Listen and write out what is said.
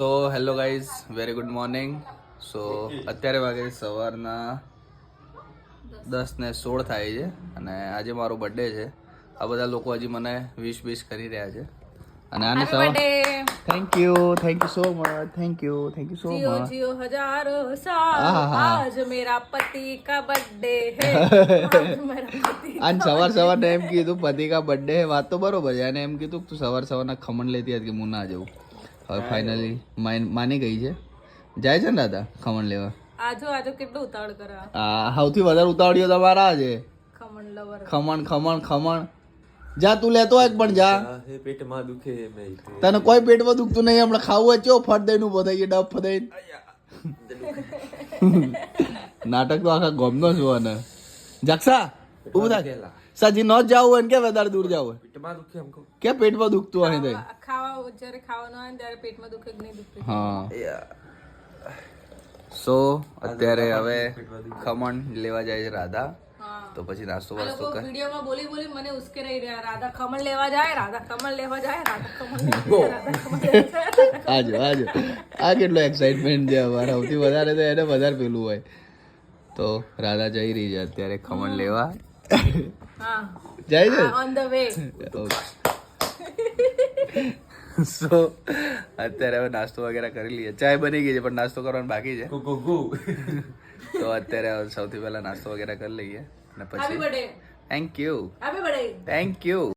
તો hello guys, very good morning. So અત્યારે વાગે સવારના 10:16 થાય છે અને આજે મારો બર્થડે છે. આ બધા લોકો હજી મને વિશ કરી રહ્યા છે અને આને સવાર thank you so much, thank you so जियो મચ. जियो हजारों साल आज मेरा पति का बर्थडे है आज मेरा पति આને સવારને એમ કીધું પતિ કા બર્થડે હે. વાત તો બરોબર છે. અને એમ કીધું તું સવારના ખમણ લેતી હતી કે હું ના જવું. હવે ફાઇનલી માની ગઈ છે. જાય છે ને દાદા ખમણ લેવા? आजो आजो કેટલું ઉતાવળ કરા. આ સૌથી વધારે ઉતાવળીઓ તમારા છે. ખમણ લવર ખમણ જા તું લેતો હોય પણ જા. પેટમાં દુખે તને કોઈ પેટમાં દુખતું નહીં. હમણાં ખાવું હોય ચો ફટ દઈને ઉભો થઈ ગયો, ડબ ફદાઈ. નાટક તો આખા ગોમનો છું. અને જક્ષા ઉભું થાય. સાજી ન જાવું હોય ને કે વધારે દૂર જાવ પેટમાં દુખે हमको કે પેટમાં દુખતું હોય તો ખાવા જ્યારે ખાવાનું હોય ને ત્યારે પેટમાં દુખે કે નહીં દુખતું. હા. સો અત્યારે હવે ખમણ લેવા જાય છે રાધા. તો પછી નાસ્તો આ વાસ્તો લોકો કર. વિડીયોમાં બોલી મને ઉશ્કે રહી રહ્યા. રાધા ખમણ લેવા જાય, રાધા ખમણ લેવા જાય, રાધા ખમણ લેવા જાય, રાધા ખમણ લેવા જાય. આજો આ કેટલો એક્સાઇટમેન્ટ છે અમારા. સૌથી વધારે તો એને વધારે પેલું હોય. તો રાધા જઈ રહી છે અત્યારે ખમણ લેવા. હા, જાય છે ઓન ધ વે. સો અત્યારે હવે નાસ્તો વગેરે કરી લઈએ. ચાય બની ગઈ છે પણ નાસ્તો કરવાનો બાકી છે. તો અત્યારે સૌથી પહેલા નાસ્તો વગેરે કરી લઈએ અને હેપી પછી birthday. Thank you happy birthday. Thank you.